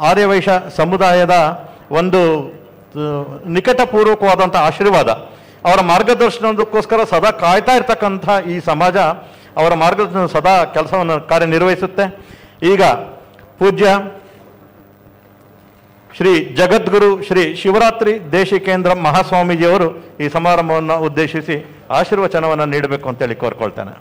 ಆರ್ಯವೈಶ್ಯ ಸಮುದಾಯದ ಒಂದು ನಿಕಟಪೂರ್ವಕವಾದಂಥ ಆಶೀರ್ವಾದ. ಅವರ ಮಾರ್ಗದರ್ಶನದಕ್ಕೋಸ್ಕರ ಸದಾ ಕಾಯ್ತಾ ಇರ್ತಕ್ಕಂಥ ಈ ಸಮಾಜ ಅವರ ಮಾರ್ಗದರ್ಶನ ಸದಾ ಕೆಲಸವನ್ನು ಕಾರ್ಯನಿರ್ವಹಿಸುತ್ತೆ. ಈಗ ಪೂಜ್ಯ ಶ್ರೀ ಜಗದ್ಗುರು ಶ್ರೀ ಶಿವರಾತ್ರಿ ದೇಶಿಕೇಂದ್ರ ಮಹಾಸ್ವಾಮೀಜಿಯವರು ಈ ಸಮಾರಂಭವನ್ನು ಉದ್ದೇಶಿಸಿ ಆಶೀರ್ವಚನವನ್ನು ನೀಡಬೇಕು ಅಂತೇಳಿ ಕೋರ್ಕೊಳ್ತೇನೆ.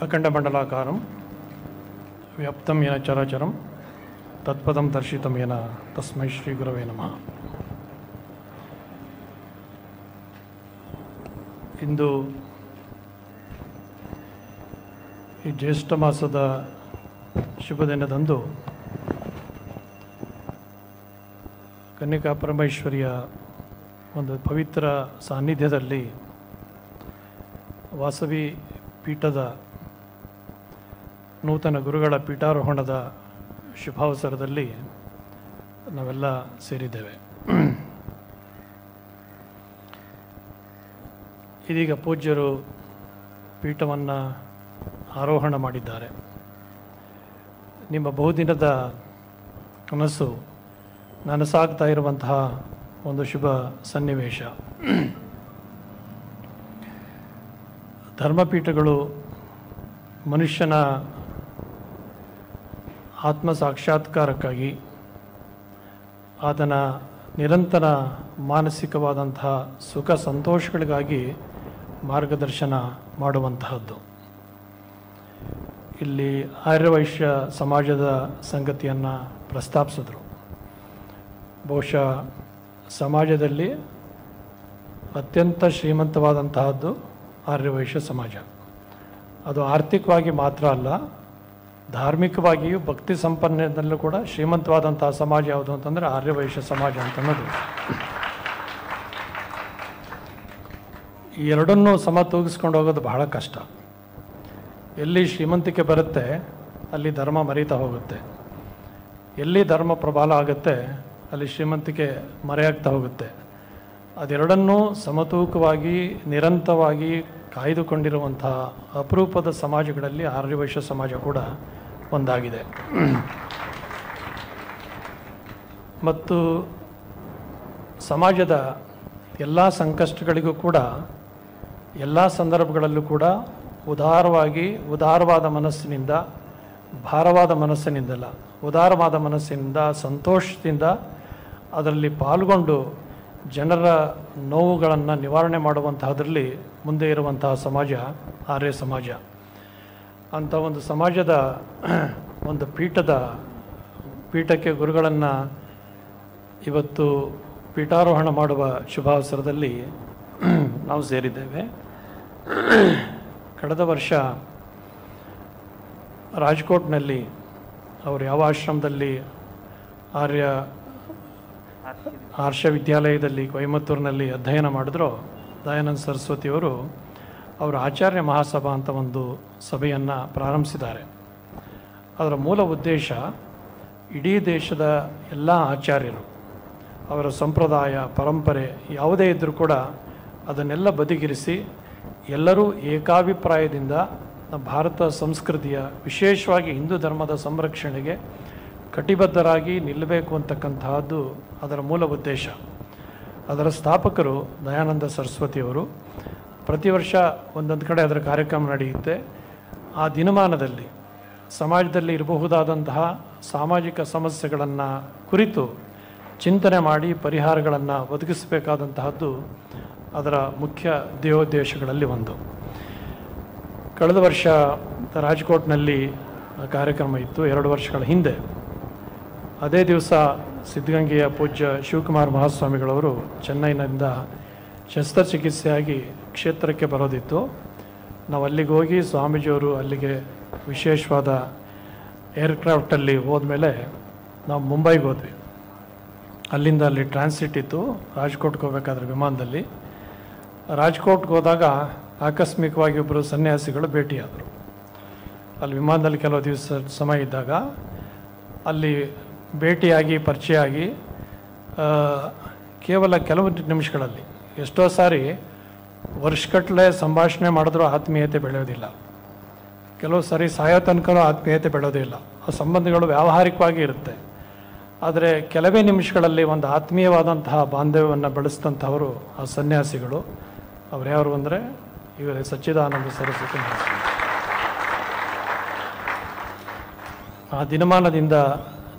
ಅಖಂಡಮಂಡಲಾಕಾರಂ ವ್ಯಾಪ್ತಂ ಯೇನ ಚರಾಚರಂ ತತ್ಪದಂ ದರ್ಶಿತಂ ಯೇನ ತಸ್ಮೈ ಶ್ರೀ ಗುರವೇ ನಮಃ. ಇಂದು ಈ ಜ್ಯೇಷ್ಠ ಮಾಸದ ಶುಭ ದಿನದಂದು ಕನ್ನಿಕಾ ಪರಮೇಶ್ವರಿಯ ಒಂದು ಪವಿತ್ರ ಸಾನ್ನಿಧ್ಯದಲ್ಲಿ ವಾಸವಿ ಪೀಠದ ನೂತನ ಗುರುಗಳ ಪೀಠಾರೋಹಣದ ಶುಭಾವಸರದಲ್ಲಿ ನಾವೆಲ್ಲ ಸೇರಿದ್ದೇವೆ. ಇದೀಗ ಪೂಜ್ಯರು ಪೀಠವನ್ನು ಆರೋಹಣ ಮಾಡಿದ್ದಾರೆ. ನಿಮ್ಮ ಬಹುದಿನದ ಕನಸು ನನಸಾಗ್ತಾ ಇರುವಂತಹ ಒಂದು ಶುಭ ಸನ್ನಿವೇಶ. ಧರ್ಮಪೀಠಗಳು ಮನುಷ್ಯನ ಆತ್ಮ ಸಾಕ್ಷಾತ್ಕಾರಕ್ಕಾಗಿ ಆತನ ನಿರಂತರ ಮಾನಸಿಕವಾದಂತಹ ಸುಖ ಸಂತೋಷಗಳಿಗಾಗಿ ಮಾರ್ಗದರ್ಶನ ಮಾಡುವಂತಹದ್ದು. ಇಲ್ಲಿ ಆರ್ಯವೈಶ್ಯ ಸಮಾಜದ ಸಂಗತಿಯನ್ನು ಪ್ರಸ್ತಾಪಿಸಿದ್ರು. ಬಹುಶಃ ಸಮಾಜದಲ್ಲಿ ಅತ್ಯಂತ ಶ್ರೀಮಂತವಾದಂತಹದ್ದು ಆರ್ಯವೈಶ್ಯ ಸಮಾಜ. ಅದು ಆರ್ಥಿಕವಾಗಿ ಮಾತ್ರ ಅಲ್ಲ, ಧಾರ್ಮಿಕವಾಗಿಯೂ ಭಕ್ತಿ ಸಂಪನ್ನದಲ್ಲೂ ಕೂಡ ಶ್ರೀಮಂತವಾದಂತಹ ಸಮಾಜ ಯಾವುದು ಅಂತಂದರೆ ಆರ್ಯವೈಶ್ಯ ಸಮಾಜ ಅಂತ ಅನ್ನೋದು. ಈ ಎರಡನ್ನೂ ತೂಗಿಸ್ಕೊಂಡು ಹೋಗೋದು ಬಹಳ ಕಷ್ಟ. ಎಲ್ಲಿ ಶ್ರೀಮಂತಿಕೆ ಬರುತ್ತೆ ಅಲ್ಲಿ ಧರ್ಮ ಮರೀತಾ ಹೋಗುತ್ತೆ, ಎಲ್ಲಿ ಧರ್ಮ ಪ್ರಬಲ ಆಗುತ್ತೆ ಅಲ್ಲಿ ಶ್ರೀಮಂತಿಕೆ ಮರೆಯಾಗ್ತಾ ಹೋಗುತ್ತೆ. ಅದೆರಡನ್ನೂ ಸಮತೂಕವಾಗಿ ನಿರಂತರವಾಗಿ ಕಾಯ್ದುಕೊಂಡಿರುವಂತಹ ಅಪರೂಪದ ಸಮಾಜಗಳಲ್ಲಿ ಆರ್ಯವೈಶ್ಯ ಸಮಾಜ ಕೂಡ ಒಂದಾಗಿದೆ. ಮತ್ತು ಸಮಾಜದ ಎಲ್ಲ ಸಂಕಷ್ಟಗಳಿಗೂ ಕೂಡ ಎಲ್ಲ ಸಂದರ್ಭಗಳಲ್ಲೂ ಕೂಡ ಉದಾರವಾದ ಮನಸ್ಸಿನಿಂದ, ಭಾರವಾದ ಮನಸ್ಸಿನಿಂದಲ್ಲ, ಉದಾರವಾದ ಮನಸ್ಸಿನಿಂದ, ಸಂತೋಷದಿಂದ ಅದರಲ್ಲಿ ಪಾಲ್ಗೊಂಡು ಜನರ ನೋವುಗಳನ್ನು ನಿವಾರಣೆ ಮಾಡುವಂತಹದ್ರಲ್ಲಿ ಮುಂದೆ ಇರುವಂತಹ ಸಮಾಜ ಆರ್ಯ ಸಮಾಜ. ಅಂಥ ಒಂದು ಸಮಾಜದ ಒಂದು ಪೀಠಕ್ಕೆ ಗುರುಗಳನ್ನು ಇವತ್ತು ಪೀಠಾರೋಹಣ ಮಾಡುವ ಶುಭಾವಸರದಲ್ಲಿ ನಾವು ಸೇರಿದ್ದೇವೆ. ಕಳೆದ ವರ್ಷ ರಾಜ್ಕೋಟ್ನಲ್ಲಿ ಅವರು ಯಾವ ಆಶ್ರಮದಲ್ಲಿ ಆರ್ಷ ವಿದ್ಯಾಲಯದಲ್ಲಿ ಕೊಯಮತ್ತೂರಿನಲ್ಲಿ ಅಧ್ಯಯನ ಮಾಡಿದ್ರೋ ದಯಾನಂದ ಸರಸ್ವತಿಯವರು ಅವರ ಆಚಾರ್ಯ ಮಹಾಸಭಾ ಅಂತ ಒಂದು ಸಭೆಯನ್ನು ಪ್ರಾರಂಭಿಸಿದ್ದಾರೆ. ಅದರ ಮೂಲ ಉದ್ದೇಶ ಇಡೀ ದೇಶದ ಎಲ್ಲ ಆಚಾರ್ಯರು ಅವರ ಸಂಪ್ರದಾಯ ಪರಂಪರೆ ಯಾವುದೇ ಇದ್ದರೂ ಕೂಡ ಅದನ್ನೆಲ್ಲ ಬದಿಗಿರಿಸಿ ಎಲ್ಲರೂ ಏಕಾಭಿಪ್ರಾಯದಿಂದ ಭಾರತ ಸಂಸ್ಕೃತಿಯ ವಿಶೇಷವಾಗಿ ಹಿಂದೂ ಧರ್ಮದ ಸಂರಕ್ಷಣೆಗೆ ಕಟಿಬದ್ಧರಾಗಿ ನಿಲ್ಲಬೇಕು ಅಂತಕ್ಕಂತಹದ್ದು ಅದರ ಮೂಲ ಉದ್ದೇಶ. ಅದರ ಸ್ಥಾಪಕರು ದಯಾನಂದ ಸರಸ್ವತಿಯವರು. ಪ್ರತಿ ವರ್ಷ ಒಂದೊಂದು ಕಡೆ ಅದರ ಕಾರ್ಯಕ್ರಮ ನಡೆಯುತ್ತೆ. ಆ ದಿನಮಾನದಲ್ಲಿ ಸಮಾಜದಲ್ಲಿ ಇರಬಹುದಾದಂತಹ ಸಾಮಾಜಿಕ ಸಮಸ್ಯೆಗಳನ್ನು ಕುರಿತು ಚಿಂತನೆ ಮಾಡಿ ಪರಿಹಾರಗಳನ್ನು ಒದಗಿಸಬೇಕಾದಂತಹದ್ದು ಅದರ ಮುಖ್ಯ ಧ್ಯೇಯೋದ್ದೇಶಗಳಲ್ಲಿ ಒಂದು. ಕಳೆದ ವರ್ಷ ರಾಜ್ಕೋಟ್ನಲ್ಲಿ ಕಾರ್ಯಕ್ರಮ ಇತ್ತು 2 ವರ್ಷಗಳ ಹಿಂದೆ. ಅದೇ ದಿವಸ ಸಿದ್ಧಗಂಗೆಯ ಪೂಜ್ಯ ಶಿವಕುಮಾರ ಮಹಾಸ್ವಾಮಿಗಳವರು ಚೆನ್ನೈನಿಂದ ಶಸ್ತ್ರಚಿಕಿತ್ಸೆಯಾಗಿ ಕ್ಷೇತ್ರಕ್ಕೆ ಬರೋದಿತ್ತು. ನಾವು ಅಲ್ಲಿಗೆ ಹೋಗಿ ಸ್ವಾಮೀಜಿಯವರು ಅಲ್ಲಿಗೆ ವಿಶೇಷವಾದ ಏರ್ಕ್ರಾಫ್ಟಲ್ಲಿ ಹೋದ್ಮೇಲೆ ನಾವು ಮುಂಬೈಗೆ ಹೋದ್ವಿ. ಅಲ್ಲಿಂದ ಅಲ್ಲಿ ಟ್ರಾನ್ಸಿಟ್ ಇತ್ತು ರಾಜ್ಕೋಟ್ಗೆ ಹೋಗಬೇಕಾದ್ರೆ ವಿಮಾನದಲ್ಲಿ. ರಾಜ್ಕೋಟ್ಗೆ ಹೋದಾಗ ಆಕಸ್ಮಿಕವಾಗಿ ಒಬ್ಬರು ಸನ್ಯಾಸಿಗಳು ಭೇಟಿಯಾದರು. ಅಲ್ಲಿ ವಿಮಾನದಲ್ಲಿ ಕೆಲವು ದಿವಸ ಸಮಯ ಇದ್ದಾಗ ಅಲ್ಲಿ ಭೇಟಿಯಾಗಿ ಪರಿಚಯ ಆಗಿ ಕೇವಲ ಕೆಲವು ನಿಮಿಷಗಳಲ್ಲಿ ಎಷ್ಟೋ ಸಾರಿ ವರ್ಷಗಟ್ಟಲೆ ಸಂಭಾಷಣೆ ಮಾಡಿದ್ರೂ ಆತ್ಮೀಯತೆ ಬೆಳೆಯೋದಿಲ್ಲ. ಕೆಲವು ಸಾರಿ ಸಾಯೋ ತನಕನೂ ಆತ್ಮೀಯತೆ ಬೆಳೆಯೋದಿಲ್ಲ. ಆ ಸಂಬಂಧಗಳು ವ್ಯಾವಹಾರಿಕವಾಗಿ ಇರುತ್ತೆ. ಆದರೆ ಕೆಲವೇ ನಿಮಿಷಗಳಲ್ಲಿ ಒಂದು ಆತ್ಮೀಯವಾದಂತಹ ಬಾಂಧವ್ಯವನ್ನು ಬೆಳೆಸಿದಂಥವರು ಆ ಸನ್ಯಾಸಿಗಳು. ಅವ್ರು ಯಾರು ಅಂದರೆ ಇವರೇ ಸಚ್ಚಿದಾನಂದ ಸರಸ್ವತಿ ಮಹಾಸ್ವಾಮಿ. ಆ ದಿನಮಾನದಿಂದ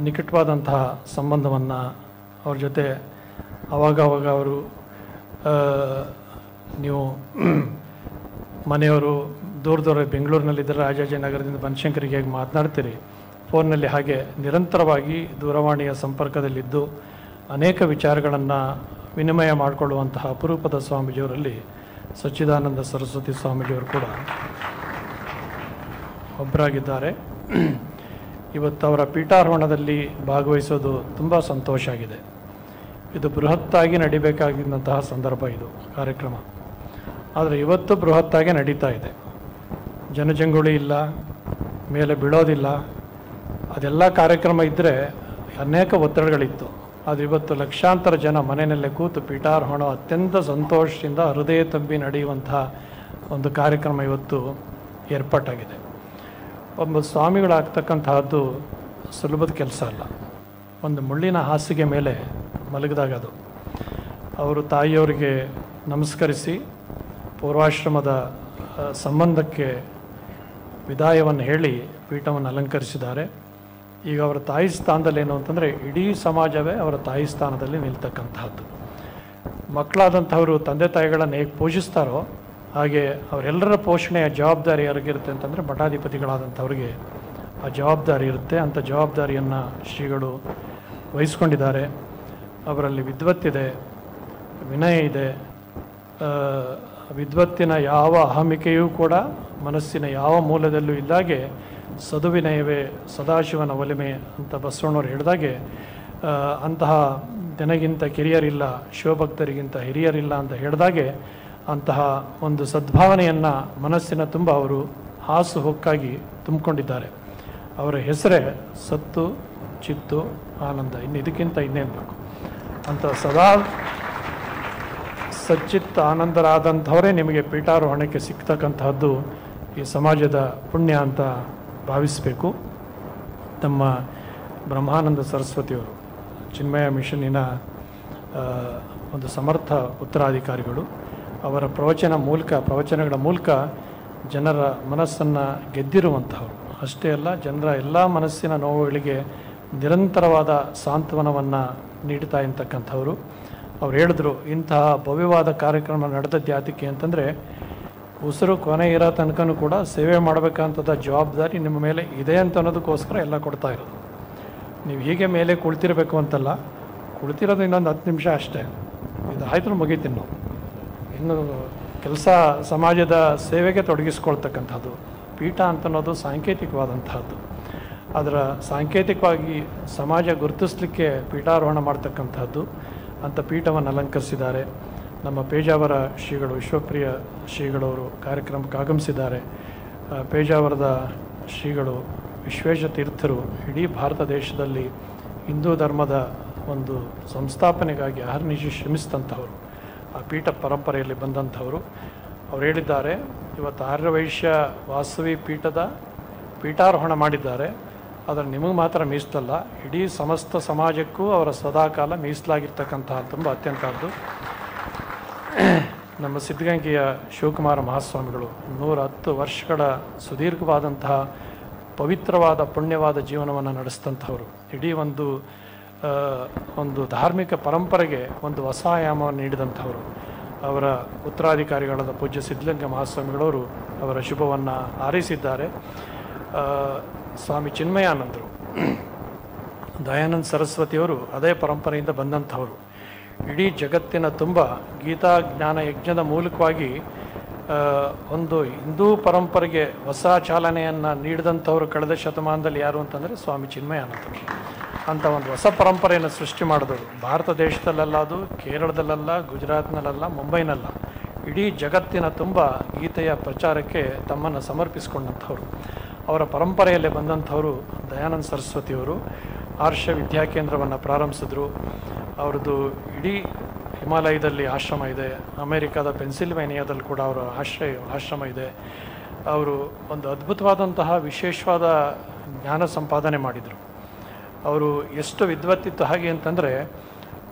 ನಿಕಟವಾದಂತಹ ಸಂಬಂಧವನ್ನು ಅವ್ರ ಜೊತೆ ಅವಾಗವಾಗ ಅವರು ನೀವು ಮನೆಯವರು ದೂರ ಬೆಂಗಳೂರಿನಲ್ಲಿದ್ದರೆ ರಾಜಾಜಿನಗರದಿಂದ ಬನಶಂಕರಿಗೆ ಹೇಗೆ ಮಾತನಾಡ್ತೀರಿ, ಫೋನ್ನಲ್ಲಿ ಹಾಗೆ ನಿರಂತರವಾಗಿ ದೂರವಾಣಿಯ ಸಂಪರ್ಕದಲ್ಲಿದ್ದು ಅನೇಕ ವಿಚಾರಗಳನ್ನು ವಿನಿಮಯ ಮಾಡಿಕೊಳ್ಳುವಂತಹ ಅಪರೂಪದ ಸ್ವಾಮೀಜಿಯವರಲ್ಲಿ ಸಚ್ಚಿದಾನಂದ ಸರಸ್ವತಿ ಸ್ವಾಮೀಜಿಯವರು ಕೂಡ ಒಬ್ಬರಾಗಿದ್ದಾರೆ. ಇವತ್ತು ಅವರ ಪೀಠಾರೋಹಣದಲ್ಲಿ ಭಾಗವಹಿಸೋದು ತುಂಬ ಸಂತೋಷ ಆಗಿದೆ. ಇದು ಬೃಹತ್ತಾಗಿ ನಡಿಬೇಕಾಗಿದ್ದಂತಹ ಸಂದರ್ಭ, ಇದು ಕಾರ್ಯಕ್ರಮ. ಆದರೆ ಇವತ್ತು ಬೃಹತ್ತಾಗಿ ನಡೀತಾ ಇದೆ. ಜನಜಂಗುಳಿ ಇಲ್ಲ, ಮೇಲೆ ಬೀಳೋದಿಲ್ಲ. ಅದೆಲ್ಲ ಕಾರ್ಯಕ್ರಮ ಇದ್ದರೆ ಅನೇಕ ಒತ್ತಡಗಳಿತ್ತು. ಆದರೆ ಇವತ್ತು ಲಕ್ಷಾಂತರ ಜನ ಮನೆಯಲ್ಲೇ ಕೂತು ಪೀಠಾರೋಹಣ ಅತ್ಯಂತ ಸಂತೋಷದಿಂದ ಹೃದಯ ತುಂಬಿ ನಡೆಯುವಂತಹ ಒಂದು ಕಾರ್ಯಕ್ರಮ ಇವತ್ತು ಏರ್ಪಾಟಾಗಿದೆ. ಒಬ್ಬ ಸ್ವಾಮಿಗಳಾಗ್ತಕ್ಕಂತಹದ್ದು ಸುಲಭದ ಕೆಲಸ ಅಲ್ಲ. ಒಂದು ಮುಳ್ಳಿನ ಹಾಸಿಗೆ ಮೇಲೆ ಮಲಗಿದಾಗ ಅದು ಅವರು ತಾಯಿಯವರಿಗೆ ನಮಸ್ಕರಿಸಿ ಪೂರ್ವಾಶ್ರಮದ ಸಂಬಂಧಕ್ಕೆ ವಿದಾಯವನ್ನು ಹೇಳಿ ಪೀಠವನ್ನು ಅಲಂಕರಿಸಿದ್ದಾರೆ. ಈಗ ಅವರ ತಾಯಿ ಸ್ಥಾನದಲ್ಲಿ ಏನು ಅಂತಂದರೆ ಇಡೀ ಸಮಾಜವೇ ಅವರ ತಾಯಿ ಸ್ಥಾನದಲ್ಲಿ ನಿಲ್ತಕ್ಕಂತಹದ್ದು. ಮಕ್ಕಳಾದಂಥವರು ತಂದೆ ತಾಯಿಗಳನ್ನು ಹೇಗೆ ಪೋಷಿಸ್ತಾರೋ ಹಾಗೆ ಅವರೆಲ್ಲರ ಪೋಷಣೆಯ ಜವಾಬ್ದಾರಿ ಯಾರಿಗಿರುತ್ತೆ ಅಂತಂದರೆ ಮಠಾಧಿಪತಿಗಳಾದಂಥವ್ರಿಗೆ ಆ ಜವಾಬ್ದಾರಿ ಇರುತ್ತೆ. ಅಂಥ ಜವಾಬ್ದಾರಿಯನ್ನು ಶ್ರೀಗಳು ವಹಿಸ್ಕೊಂಡಿದ್ದಾರೆ. ಅವರಲ್ಲಿ ವಿದ್ವತ್ತಿದೆ, ವಿನಯ ಇದೆ. ವಿದ್ವತ್ತಿನ ಯಾವ ಅಹಮಿಕೆಯೂ ಕೂಡ ಮನಸ್ಸಿನ ಯಾವ ಮೂಲದಲ್ಲೂ ಇದ್ದಾಗೆ ಸದುವಿನಯವೇ ಸದಾಶಿವನ ಒಲಿಮೆ ಅಂತ ಬಸವಣ್ಣವ್ರು ಹೇಳಿದಾಗೆ ಅಂತಹ ಜನಗಿಂತ ಕಿರಿಯರಿಲ್ಲ, ಶಿವಭಕ್ತರಿಗಿಂತ ಹಿರಿಯರಿಲ್ಲ ಅಂತ ಹೇಳಿದಾಗೆ ಅಂತಹ ಒಂದು ಸದ್ಭಾವನೆಯನ್ನು ಮನಸ್ಸಿನ ತುಂಬ ಅವರು ಹಾಸು ಹೊಕ್ಕಾಗಿ ತುಂಬಿಕೊಂಡಿದ್ದಾರೆ. ಅವರ ಹೆಸರೇ ಸತ್ತು ಚಿತ್ತು ಆನಂದ. ಇನ್ನು ಇದಕ್ಕಿಂತ ಇನ್ನೇನು ಬೇಕು ಅಂತ ಸದಾ ಸಚ್ಚಿತ್ ಆನಂದರಾದಂಥವರೇ ನಿಮಗೆ ಪೀಠಾರೋಹಣಕ್ಕೆ ಸಿಗ್ತಕ್ಕಂತಹದ್ದು ಈ ಸಮಾಜದ ಪುಣ್ಯ ಅಂತ ಭಾವಿಸಬೇಕು. ನಮ್ಮ ಬ್ರಹ್ಮಾನಂದ ಸರಸ್ವತಿಯವರು ಚಿನ್ಮಯ ಮಿಷನ್ನಿನ ಒಂದು ಸಮರ್ಥ ಉತ್ತರಾಧಿಕಾರಿಗಳು. ಅವರ ಪ್ರವಚನಗಳ ಮೂಲಕ ಜನರ ಮನಸ್ಸನ್ನು ಗೆದ್ದಿರುವಂತಹವರು. ಅಷ್ಟೇ ಅಲ್ಲ, ಜನರ ಎಲ್ಲ ಮನಸ್ಸಿನ ನೋವುಗಳಿಗೆ ನಿರಂತರವಾದ ಸಾಂತ್ವನವನ್ನು ನೀಡ್ತಾ ಇರ್ತಕ್ಕಂಥವ್ರು. ಅವ್ರು ಹೇಳಿದ್ರು, ಇಂತಹ ಭವ್ಯವಾದ ಕಾರ್ಯಕ್ರಮ ನಡೆದದ್ದು ಯಾತಕ್ಕೆ ಅಂತಂದರೆ ಉಸಿರು ಕೊನೆ ಇರೋ ತನಕನೂ ಕೂಡ ಸೇವೆ ಮಾಡಬೇಕಂತದ ಜವಾಬ್ದಾರಿ ನಿಮ್ಮ ಮೇಲೆ ಇದೆ ಅಂತ ಅನ್ನೋದಕ್ಕೋಸ್ಕರ ಎಲ್ಲ ಕೊಡ್ತಾ ಇರೋದು. ನೀವು ಹೀಗೆ ಮೇಲೆ ಕುಳಿತಿರಬೇಕು ಅಂತಲ್ಲ, ಕುಳಿತಿರೋದು ಇನ್ನೊಂದು 10 ನಿಮಿಷ ಅಷ್ಟೇ, ಇದು ಆಯ್ತು ಮುಗೀತೀನಿ ನಾವು. ಇನ್ನು ಕೆಲಸ ಸಮಾಜದ ಸೇವೆಗೆ ತೊಡಗಿಸ್ಕೊಳ್ತಕ್ಕಂಥದ್ದು. ಪೀಠ ಅಂತನ್ನೋದು ಸಾಂಕೇತಿಕವಾದಂತಹದ್ದು. ಅದರ ಸಾಂಕೇತಿಕವಾಗಿ ಸಮಾಜ ಗುರುತಿಸಲಿಕ್ಕೆ ಪೀಠಾರೋಹಣ ಮಾಡ್ತಕ್ಕಂಥದ್ದು. ಅಂಥ ಪೀಠವನ್ನು ಅಲಂಕರಿಸಿದ್ದಾರೆ. ನಮ್ಮ ಪೇಜಾವರ ಶ್ರೀಗಳು ವಿಶ್ವಪ್ರಿಯ ಶ್ರೀಗಳವರು ಕಾರ್ಯಕ್ರಮಕ್ಕೆ ಆಗಮಿಸಿದ್ದಾರೆ. ಪೇಜಾವರದ ಶ್ರೀಗಳು ವಿಶ್ವೇಶ ತೀರ್ಥರು ಇಡೀ ಭಾರತ ದೇಶದಲ್ಲಿ ಹಿಂದೂ ಧರ್ಮದ ಒಂದು ಸಂಸ್ಥಾಪನೆಗಾಗಿ ಅಹರ್ನಿಶಿ ಶ್ರಮಿಸಿದಂಥವರು, ಆ ಪೀಠ ಪರಂಪರೆಯಲ್ಲಿ ಬಂದಂಥವರು. ಅವ್ರು ಹೇಳಿದ್ದಾರೆ, ಇವತ್ತು ಆರ್ಯವೈಶ್ಯ ವಾಸವಿ ಪೀಠದ ಪೀಠಾರೋಹಣ ಮಾಡಿದ್ದಾರೆ. ಆದರೆ ನಿಮಗೆ ಮಾತ್ರ ಮೀಸಲಲ್ಲ, ಇಡೀ ಸಮಸ್ತ ಸಮಾಜಕ್ಕೂ ಅವರ ಸದಾಕಾಲ ಮೀಸಲಾಗಿರ್ತಕ್ಕಂತಹ ತುಂಬ ಅತ್ಯಂತದ್ದು. ನಮ್ಮ ಸಿದ್ಧಗಂಗೆಯ ಶಿವಕುಮಾರ ಮಹಾಸ್ವಾಮಿಗಳು 110 ವರ್ಷಗಳ ಸುದೀರ್ಘವಾದಂತಹ ಪವಿತ್ರವಾದ ಪುಣ್ಯವಾದ ಜೀವನವನ್ನು ನಡೆಸಿದಂಥವರು. ಇಡೀ ಒಂದು ಧಾರ್ಮಿಕ ಪರಂಪರೆಗೆ ಒಂದು ಹೊಸ ಆಯಾಮವನ್ನು ನೀಡಿದಂಥವರು. ಅವರ ಉತ್ತರಾಧಿಕಾರಿಗಳಾದ ಪೂಜ್ಯ ಸಿದ್ಧಲಿಂಗ ಮಹಾಸ್ವಾಮಿಗಳವರು ಅವರ ಶುಭವನ್ನು ಹಾರೈಸಿದ್ದಾರೆ. ಸ್ವಾಮಿ ಚಿನ್ಮಯಾನಂದರು, ದಯಾನಂದ ಸರಸ್ವತಿಯವರು ಅದೇ ಪರಂಪರೆಯಿಂದ ಬಂದಂಥವರು. ಇಡೀ ಜಗತ್ತಿನ ತುಂಬ ಗೀತಾ ಜ್ಞಾನ ಯಜ್ಞದ ಮೂಲಕವಾಗಿ ಒಂದು ಹಿಂದೂ ಪರಂಪರೆಗೆ ಹೊಸ ಚಾಲನೆಯನ್ನು ನೀಡಿದಂಥವರು ಕಳೆದ ಶತಮಾನದಲ್ಲಿ ಯಾರು ಅಂತಂದರೆ ಸ್ವಾಮಿ ಚಿನ್ಮಯಾನಂದರು. ಅಂಥ ಒಂದು ಹೊಸ ಪರಂಪರೆಯನ್ನು ಸೃಷ್ಟಿ ಮಾಡಿದವರು. ಭಾರತ ದೇಶದಲ್ಲ, ಅದು ಕೇರಳದಲ್ಲ, ಗುಜರಾತ್ನಲ್ಲ, ಮುಂಬೈನಲ್ಲ, ಇಡೀ ಜಗತ್ತಿನ ತುಂಬ ಗೀತೆಯ ಪ್ರಚಾರಕ್ಕೆ ತಮ್ಮನ್ನು ಸಮರ್ಪಿಸಿಕೊಂಡಂಥವ್ರು. ಅವರ ಪರಂಪರೆಯಲ್ಲೇ ಬಂದಂಥವರು ದಯಾನಂದ ಸರಸ್ವತಿಯವರು ಆರ್ಷ ವಿದ್ಯಾಕೇಂದ್ರವನ್ನು ಪ್ರಾರಂಭಿಸಿದ್ರು. ಅವ್ರದ್ದು ಇಡೀ ಹಿಮಾಲಯದಲ್ಲಿ ಆಶ್ರಮ ಇದೆ, ಅಮೇರಿಕಾದ ಪೆನ್ಸಿಲ್ವೇನಿಯಾದಲ್ಲಿ ಕೂಡ ಅವರ ಆಶ್ರಮ ಇದೆ. ಅವರು ಒಂದು ಅದ್ಭುತವಾದಂತಹ ವಿಶೇಷವಾದ ಜ್ಞಾನ ಸಂಪಾದನೆ ಮಾಡಿದರು. ಅವರು ಎಷ್ಟು ವಿದ್ವತ್ತಿತ್ತು ಹಾಗೆ ಅಂತಂದರೆ,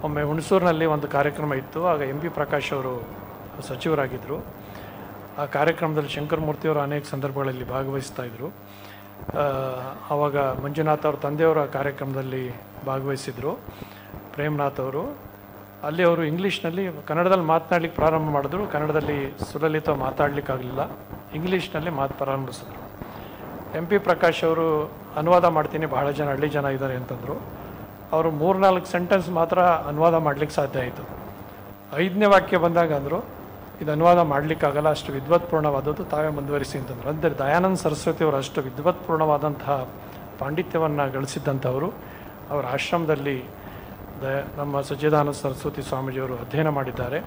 ಒಮ್ಮೆ ಹುಣಸೂರಿನಲ್ಲಿ ಒಂದು ಕಾರ್ಯಕ್ರಮ ಇತ್ತು. ಆಗ MP ಪ್ರಕಾಶ್ ಅವರು ಸಚಿವರಾಗಿದ್ದರು. ಆ ಕಾರ್ಯಕ್ರಮದಲ್ಲಿ ಶಂಕರಮೂರ್ತಿಯವರು ಅನೇಕ ಸಂದರ್ಭಗಳಲ್ಲಿ ಭಾಗವಹಿಸ್ತಾ ಇದ್ದರು. ಆವಾಗ ಮಂಜುನಾಥ್ ಅವ್ರ ತಂದೆಯವರ ಕಾರ್ಯಕ್ರಮದಲ್ಲಿ ಭಾಗವಹಿಸಿದರು, ಪ್ರೇಮ್ನಾಥ್ ಅವರು. ಅಲ್ಲಿ ಅವರು ಇಂಗ್ಲೀಷ್ನಲ್ಲಿ ಕನ್ನಡದಲ್ಲಿ ಮಾತನಾಡ್ಲಿಕ್ಕೆ ಪ್ರಾರಂಭ ಮಾಡಿದ್ರು. ಕನ್ನಡದಲ್ಲಿ ಸುಲಲಿತ ಮಾತಾಡಲಿಕ್ಕಾಗಲಿಲ್ಲ, ಇಂಗ್ಲೀಷ್ನಲ್ಲಿ ಪ್ರಾರಂಭಿಸಿದ್ರು. MP ಪ್ರಕಾಶ್ ಅವರು ಅನುವಾದ ಮಾಡ್ತೀನಿ, ಬಹಳ ಜನ ಹಳ್ಳಿ ಜನ ಇದ್ದಾರೆ ಅಂತಂದರು. ಅವರು 3-4 ಸೆಂಟೆನ್ಸ್ ಮಾತ್ರ ಅನುವಾದ ಮಾಡಲಿಕ್ಕೆ ಸಾಧ್ಯ ಆಯಿತು. 5ನೇ ವಾಕ್ಯ ಬಂದಾಗ ಅಂದರು, ಇದು ಅನುವಾದ ಮಾಡಲಿಕ್ಕಾಗಲ್ಲ, ಅಷ್ಟು ವಿದ್ವತ್ಪೂರ್ಣವಾದದ್ದು, ತಾವೇ ಮುಂದುವರಿಸಿ ಅಂತಂದರು. ಅಂದರೆ ದಯಾನಂದ ಸರಸ್ವತಿಯವರು ಅಷ್ಟು ವಿದ್ವತ್ಪೂರ್ಣವಾದಂತಹ ಪಾಂಡಿತ್ಯವನ್ನು ಗಳಿಸಿದ್ದಂಥವರು. ಅವರ ಆಶ್ರಮದಲ್ಲಿ ನಮ್ಮ ಸಚ್ಚಿದಾನಂದ ಸರಸ್ವತಿ ಸ್ವಾಮೀಜಿಯವರು ಅಧ್ಯಯನ ಮಾಡಿದ್ದಾರೆ.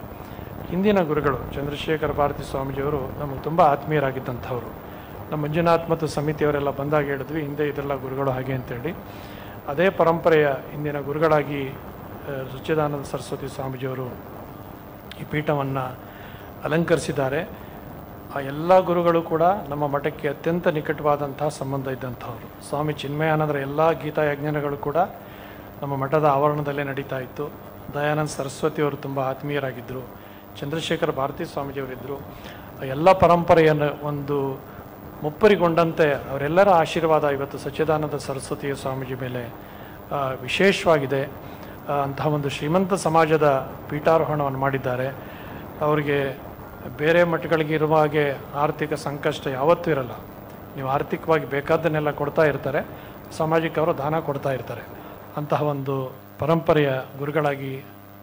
ಹಿಂದಿನ ಗುರುಗಳು ಚಂದ್ರಶೇಖರ ಭಾರತಿ ಸ್ವಾಮೀಜಿಯವರು ನಮಗೆ ತುಂಬ ಆತ್ಮೀಯರಾಗಿದ್ದಂಥವರು. ನಮ್ಮ ಮಂಜುನಾಥ್ ಮತ್ತು ಸಮಿತಿಯವರೆಲ್ಲ ಬಂದಾಗ ಹೇಳಿದ್ವಿ, ಹಿಂದೆ ಇದೆಲ್ಲ ಗುರುಗಳು ಹಾಗೆ ಅಂತೇಳಿ. ಅದೇ ಪರಂಪರೆಯ ಹಿಂದಿನ ಗುರುಗಳಾಗಿ ಸಚ್ಚಿದಾನಂದ ಸರಸ್ವತಿ ಸ್ವಾಮೀಜಿಯವರು ಈ ಪೀಠವನ್ನು ಅಲಂಕರಿಸಿದ್ದಾರೆ. ಆ ಎಲ್ಲ ಗುರುಗಳು ಕೂಡ ನಮ್ಮ ಮಠಕ್ಕೆ ಅತ್ಯಂತ ನಿಕಟವಾದಂತಹ ಸಂಬಂಧ ಇದ್ದಂಥವ್ರು. ಸ್ವಾಮಿ ಚಿನ್ಮಯಾನಂದರ ಎಲ್ಲ ಗೀತಾ ಯಜ್ಞಗಳು ಕೂಡ ನಮ್ಮ ಮಠದ ಆವರಣದಲ್ಲೇ ನಡೀತಾ ಇತ್ತು. ದಯಾನಂದ ಸರಸ್ವತಿಯವರು ತುಂಬ ಆತ್ಮೀಯರಾಗಿದ್ದರು. ಚಂದ್ರಶೇಖರ ಭಾರತಿ ಸ್ವಾಮೀಜಿಯವರಿದ್ದರು. ಎಲ್ಲ ಪರಂಪರೆಯನ್ನು ಒಂದು ಮುಪ್ಪರಿಗೊಂಡಂತೆ ಅವರೆಲ್ಲರ ಆಶೀರ್ವಾದ ಇವತ್ತು ಸಚ್ಚಿದಾನಂದ ಸರಸ್ವತಿಯ ಸ್ವಾಮೀಜಿ ಮೇಲೆ ವಿಶೇಷವಾಗಿದೆ. ಅಂತಹ ಒಂದು ಶ್ರೀಮಂತ ಸಮಾಜದ ಪೀಠಾರೋಹಣವನ್ನು ಮಾಡಿದ್ದಾರೆ. ಅವರಿಗೆ ಬೇರೆ ಮಠಗಳಿಗೆ ಇರುವ ಹಾಗೆ ಆರ್ಥಿಕ ಸಂಕಷ್ಟ ಯಾವತ್ತೂ ಇರಲ್ಲ. ನೀವು ಆರ್ಥಿಕವಾಗಿ ಬೇಕಾದ್ದನ್ನೆಲ್ಲ ಕೊಡ್ತಾ ಇರ್ತಾರೆ, ಸಮಾಜಕ್ಕೆ ಅವರು ದಾನ ಕೊಡ್ತಾ ಇರ್ತಾರೆ. ಅಂತಹ ಒಂದು ಪರಂಪರೆಯ ಗುರುಗಳಾಗಿ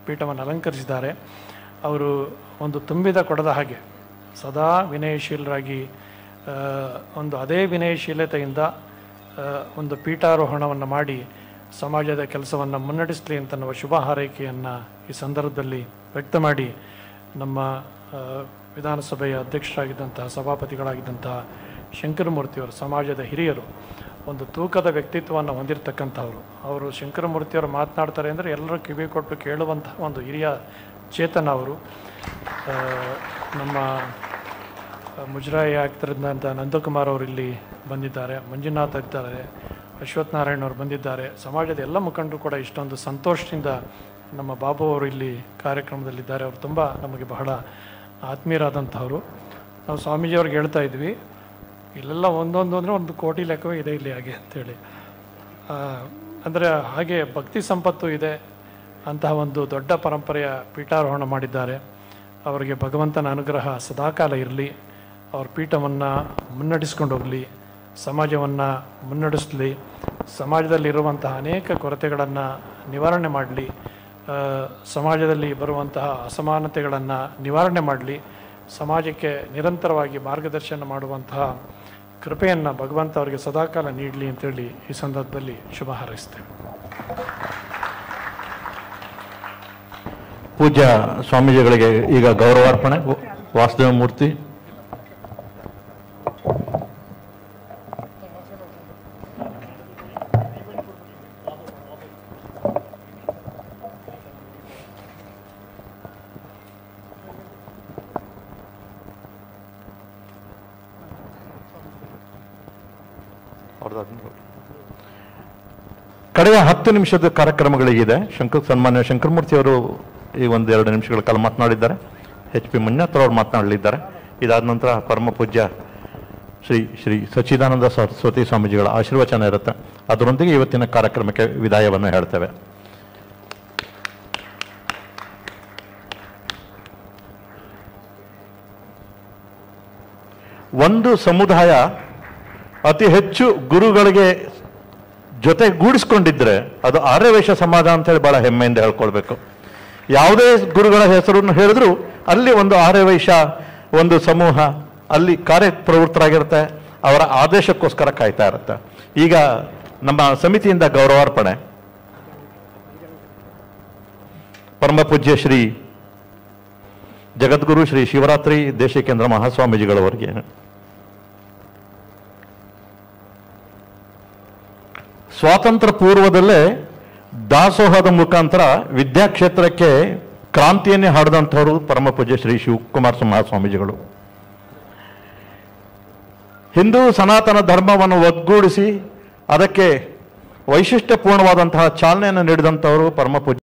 ಪೀಠವನ್ನು ಅಲಂಕರಿಸಿದ್ದಾರೆ. ಅವರು ಒಂದು ತುಂಬಿದ ಕೊಡದ ಹಾಗೆ ಸದಾ ವಿನಯಶೀಲರಾಗಿ ಒಂದು ಅದೇ ವಿನಯಶೀಲತೆಯಿಂದ ಒಂದು ಪೀಠಾರೋಹಣವನ್ನು ಮಾಡಿ ಸಮಾಜದ ಕೆಲಸವನ್ನು ಮುನ್ನಡೆಸಲಿ ಅಂತ ನಾವು ಶುಭ ಹಾರೈಕೆಯನ್ನು ಈ ಸಂದರ್ಭದಲ್ಲಿ ವ್ಯಕ್ತ ಮಾಡಿ, ನಮ್ಮ ವಿಧಾನಸಭೆಯ ಅಧ್ಯಕ್ಷರಾಗಿದ್ದಂತಹ ಸಭಾಪತಿಗಳಾಗಿದ್ದಂತಹ ಶಂಕರಮೂರ್ತಿಯವರು ಸಮಾಜದ ಹಿರಿಯರು, ಒಂದು ತೂಕದ ವ್ಯಕ್ತಿತ್ವವನ್ನು ಹೊಂದಿರತಕ್ಕಂಥವ್ರು. ಅವರು ಶಂಕರಮೂರ್ತಿಯವರು ಮಾತನಾಡ್ತಾರೆ ಅಂದರೆ ಎಲ್ಲರೂ ಕಿವಿ ಕೊಟ್ಟು ಕೇಳುವಂತಹ ಒಂದು ಹಿರಿಯ ಚೇತನ ಅವರು. ನಮ್ಮ ಮುಜರಾಯಿ ಆಗ್ತಿರೋದಂಥ ನಂದಕುಮಾರ್ ಅವರು ಇಲ್ಲಿ ಬಂದಿದ್ದಾರೆ, ಮಂಜುನಾಥ್ ಇದ್ದಾರೆ, ಅಶ್ವಥ್ ನಾರಾಯಣ್ ಅವರು ಬಂದಿದ್ದಾರೆ. ಸಮಾಜದ ಎಲ್ಲ ಮುಖಂಡರು ಕೂಡ ಇಷ್ಟೊಂದು ಸಂತೋಷದಿಂದ ನಮ್ಮ ಬಾಬು ಅವರು ಇಲ್ಲಿ ಕಾರ್ಯಕ್ರಮದಲ್ಲಿದ್ದಾರೆ. ಅವರು ತುಂಬ ನಮಗೆ ಬಹಳ ಆತ್ಮೀಯರಾದಂಥವರು. ನಾವು ಸ್ವಾಮೀಜಿಯವ್ರಿಗೆ ಹೇಳ್ತಾ ಇದ್ವಿ, ಇಲ್ಲೆಲ್ಲ ಒಂದೊಂದು ಅಂದರೆ 1 ಕೋಟಿ ಲೆಕ್ಕವೇ ಇದೆ ಇಲ್ಲಿ ಹಾಗೆ ಅಂಥೇಳಿ. ಅಂದರೆ ಹಾಗೆ ಭಕ್ತಿ ಸಂಪತ್ತು ಇದೆ. ಅಂತಹ ಒಂದು ದೊಡ್ಡ ಪರಂಪರೆಯ ಪೀಠಾರೋಹಣ ಮಾಡಿದ್ದಾರೆ. ಅವರಿಗೆ ಭಗವಂತನ ಅನುಗ್ರಹ ಸದಾಕಾಲ ಇರಲಿ. ಅವ್ರ ಪೀಠವನ್ನು ಮುನ್ನಡೆಸ್ಕೊಂಡು ಹೋಗಲಿ, ಸಮಾಜವನ್ನು ಮುನ್ನಡೆಸಲಿ, ಸಮಾಜದಲ್ಲಿರುವಂತಹ ಅನೇಕ ಕೊರತೆಗಳನ್ನು ನಿವಾರಣೆ ಮಾಡಲಿ, ಸಮಾಜದಲ್ಲಿ ಬರುವಂತಹ ಅಸಮಾನತೆಗಳನ್ನು ನಿವಾರಣೆ ಮಾಡಲಿ, ಸಮಾಜಕ್ಕೆ ನಿರಂತರವಾಗಿ ಮಾರ್ಗದರ್ಶನ ಮಾಡುವಂತಹ ಕೃಪೆಯನ್ನು ಭಗವಂತ ಅವರಿಗೆ ಸದಾಕಾಲ ನೀಡಲಿ ಅಂತೇಳಿ ಈ ಸಂದರ್ಭದಲ್ಲಿ ಶುಭ ಹಾರೈಸ್ತೇವೆ. ಪೂಜ್ಯ ಸ್ವಾಮೀಜಿಗಳಿಗೆ ಈಗ ಗೌರವಾರ್ಪಣೆ. ವಾಸುದೇವ ಮೂರ್ತಿ. ಕಡೆಯ 10 ನಿಮಿಷದ ಕಾರ್ಯಕ್ರಮಗಳಿಗಿದೆ. ಸನ್ಮಾನ್ಯ ಶಂಕರಮೂರ್ತಿ ಅವರು ಈ 1-2 ನಿಮಿಷಗಳ ಕಾಲ ಮಾತನಾಡಿದ್ದಾರೆ. HP ಮಂಜುನಾಥ್ ಅವರು ಮಾತನಾಡಲಿದ್ದಾರೆ. ಇದಾದ ನಂತರ ಪರಮ ಪೂಜ್ಯ ಶ್ರೀ ಸಚ್ಚಿದಾನಂದ ಸರಸ್ವತಿ ಸ್ವಾಮೀಜಿಗಳ ಆಶೀರ್ವಚನ ಇರುತ್ತೆ. ಅದರೊಂದಿಗೆ ಇವತ್ತಿನ ಕಾರ್ಯಕ್ರಮಕ್ಕೆ ವಿದಾಯವನ್ನು ಹೇಳ್ತೇವೆ. ಒಂದು ಸಮುದಾಯ ಅತಿ ಹೆಚ್ಚು ಗುರುಗಳಿಗೆ ಜೊತೆಗೂಡಿಸ್ಕೊಂಡಿದ್ರೆ ಅದು ಆರ್ಯವೈಶ್ಯ ಸಮಾಜ ಅಂತೇಳಿ ಬಹಳ ಹೆಮ್ಮೆಯಿಂದ ಹೇಳ್ಕೊಳ್ಬೇಕು. ಯಾವುದೇ ಗುರುಗಳ ಹೆಸರನ್ನು ಹೇಳಿದ್ರು ಅಲ್ಲಿ ಒಂದು ಆರ್ಯವೈಶ್ಯ ಒಂದು ಸಮೂಹ ಅಲ್ಲಿ ಕಾರ್ಯಪ್ರವೃತ್ತರಾಗಿರುತ್ತೆ, ಅವರ ಆದೇಶಕ್ಕೋಸ್ಕರ ಕಾಯ್ತಾ ಇರುತ್ತೆ. ಈಗ ನಮ್ಮ ಸಮಿತಿಯಿಂದ ಗೌರವಾರ್ಪಣೆ. ಪರಮ ಪೂಜ್ಯ ಶ್ರೀ ಜಗದ್ಗುರು ಶ್ರೀ ಶಿವರಾತ್ರಿ ದೇಶಿಕೇಂದ್ರ ಮಹಾಸ್ವಾಮೀಜಿಗಳವರಿಗೆ, ಸ್ವಾತಂತ್ರ್ಯ ಪೂರ್ವದಲ್ಲೇ ದಾಸೋಹದ ಮುಖಾಂತರ ವಿದ್ಯಾಕ್ಷೇತ್ರಕ್ಕೆ ಕ್ರಾಂತಿಯನ್ನೇ ಹಾಡಿದಂಥವರು ಪರಮ ಪೂಜ್ಯ ಶ್ರೀ ಶಿವಕುಮಾರ ಮಹಾಸ್ವಾಮೀಜಿಗಳು. ಹಿಂದೂ ಸನಾತನ ಧರ್ಮವನ್ನು ಒಗ್ಗೂಡಿಸಿ ಅದಕ್ಕೆ ವೈಶಿಷ್ಟ್ಯಪೂರ್ಣವಾದಂತಹ ಚಾಲನೆಯನ್ನು ನೀಡಿದಂಥವರು ಪರಮ ಪೂಜ್ಯ